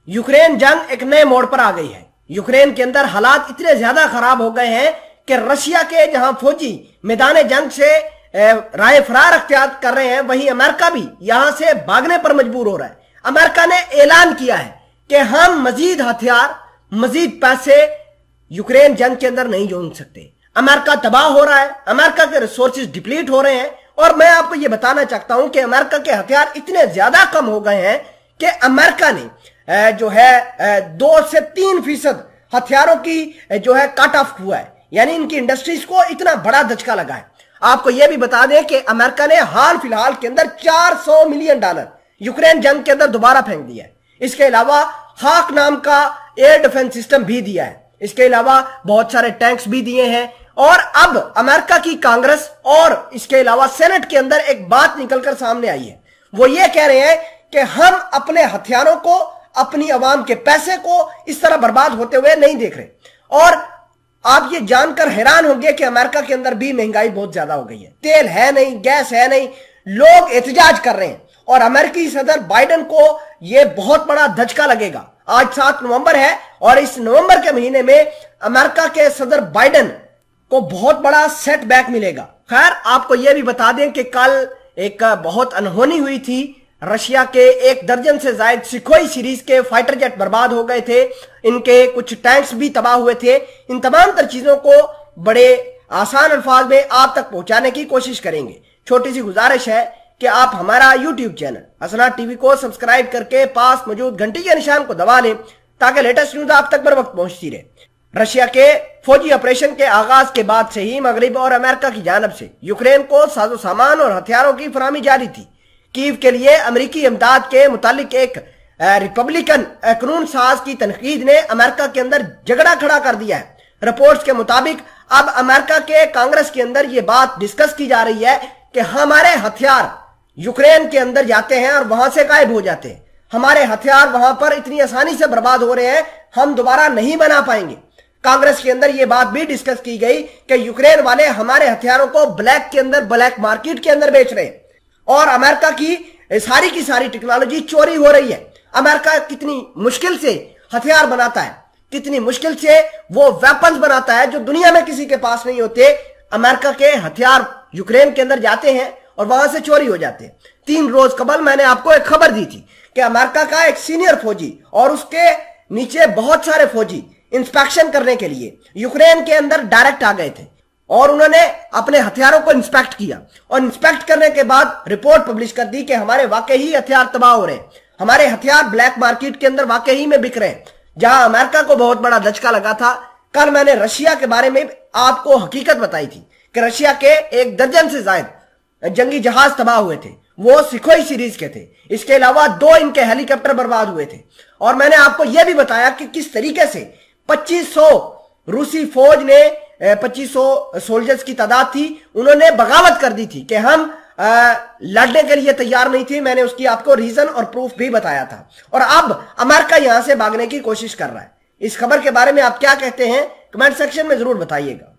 Ukraine जंग एक नए मोड़ पर आ गई है। यूक्रेन के अंदर हालात इतने ज्यादा खराब हो गए हैं कि रशिया के जहां फौजी मैदान जंग से राय फरार अख्तियार कर रहे हैं, वहीं अमेरिका भी यहां से भागने पर मजबूर हो रहा है। अमेरिका ने ऐलान किया है कि हम मजीद हथियार, मजीद पैसे यूक्रेन जंग के अंदर नहीं जोड़ सकते। अमेरिका तबाह हो रहा है, अमेरिका के रिसोर्सेज डिप्लीट हो रहे हैं। और मैं आपको यह बताना चाहता हूं कि अमेरिका के हथियार इतने ज्यादा कम हो गए हैं कि अमेरिका ने जो है 2 से 3% हथियारों की जो है कट ऑफ हुआ है, यानी इनकी इंडस्ट्रीज को इतना बड़ा धचका लगा है। आपको यह भी बता दें कि अमेरिका ने हाल फिलहाल के अंदर $400 मिलियन यूक्रेन जंग के अंदर दोबारा फेंक दिया है। इसके अलावा हाक नाम का एयर डिफेंस सिस्टम भी दिया है। इसके अलावा बहुत सारे टैंक्स भी दिए हैं। और अब अमेरिका की कांग्रेस और इसके अलावा सेनेट के अंदर एक बात निकलकर सामने आई है। वो ये कह रहे हैं कि हम अपने हथियारों को, अपनी आवाम के पैसे को इस तरह बर्बाद होते हुए नहीं देख रहे। और आप ये जानकर हैरान होंगे कि अमेरिका के अंदर भी महंगाई बहुत ज्यादा हो गई है। तेल है नहीं, गैस है नहीं, लोग एहतजाज कर रहे हैं और अमेरिकी सदर बाइडेन को यह बहुत बड़ा धचका लगेगा। आज 7 नवंबर है और इस नवंबर के महीने में अमेरिका के सदर बाइडेन को बहुत बड़ा सेटबैक मिलेगा। खैर, आपको यह भी बता दें कि कल एक बहुत अनहोनी हुई थी। रशिया के 1 दर्जन से ज्यादा सुखोई सीरीज के फाइटर जेट बर्बाद हो गए थे, इनके कुछ टैंक्स भी तबाह हुए थे। इन तमाम तर चीजों को बड़े आसान अल्फाज में आप तक पहुंचाने की कोशिश करेंगे। छोटी सी गुजारिश है कि आप हमारा यूट्यूब चैनल हसनात टीवी को सब्सक्राइब करके पास मौजूद घंटी के निशान को दबा लें ताकि लेटेस्ट न्यूज आप तक बर वक्त पहुंचती रहे। रशिया के फौजी ऑपरेशन के आगाज के बाद से ही मगरब और अमेरिका की जानब से यूक्रेन को साजो सामान और हथियारों की फराहमी जारी थी। कीव के लिए अमेरिकी इमदाद के मुतालिक एक रिपब्लिकन कानून साज की तनकीद ने अमेरिका के अंदर झगड़ा खड़ा कर दिया है। रिपोर्ट्स के मुताबिक अब अमेरिका के कांग्रेस के अंदर यह बात डिस्कस की जा रही है कि हमारे हथियार यूक्रेन के अंदर जाते हैं और वहां से गायब हो जाते हैं। हमारे हथियार वहां पर इतनी आसानी से बर्बाद हो रहे हैं, हम दोबारा नहीं बना पाएंगे। कांग्रेस के अंदर यह बात भी डिस्कस की गई कि यूक्रेन वाले हमारे हथियारों को ब्लैक के अंदर, ब्लैक मार्केट के अंदर बेच रहे हैं और अमेरिका की सारी टेक्नोलॉजी चोरी हो रही है। अमेरिका कितनी मुश्किल से हथियार बनाता है, कितनी मुश्किल से वो वेपन्स बनाता है जो दुनिया में किसी के पास नहीं होते। अमेरिका के हथियार यूक्रेन के अंदर जाते हैं और वहां से चोरी हो जाते हैं। 3 रोज कबल मैंने आपको एक खबर दी थी कि अमेरिका का एक सीनियर फौजी और उसके नीचे बहुत सारे फौजी इंस्पेक्शन करने के लिए यूक्रेन के अंदर डायरेक्ट आ गए थे और उन्होंने अपने हथियारों को इंस्पेक्ट किया और इंस्पेक्ट करने के बाद रिपोर्ट पब्लिश कर दी कि हमारे वाकई ही हथियार तबाह हो रहे हैं, हमारे हथियार ब्लैक मार्केट के अंदर वाकई ही में बिक रहे हैं। जहां अमेरिका को बहुत बड़ा धचका लगा था, कल मैंने रशिया के बारे में आपको हकीकत बताई थी कि रशिया के 1 दर्जन से ज्यादा जंगी जहाज तबाह हुए थे, वो सुखोई सीरीज के थे। इसके अलावा 2 इनके हेलीकॉप्टर बर्बाद हुए थे। और मैंने आपको यह भी बताया कि किस तरीके से 2500 रूसी फौज ने 2500 सोल्जर्स की तादाद थी, उन्होंने बगावत कर दी थी कि हम लड़ने के लिए तैयार नहीं थे। मैंने उसकी आपको रीजन और प्रूफ भी बताया था। और अब अमेरिका यहां से भागने की कोशिश कर रहा है। इस खबर के बारे में आप क्या कहते हैं, कमेंट सेक्शन में जरूर बताइएगा।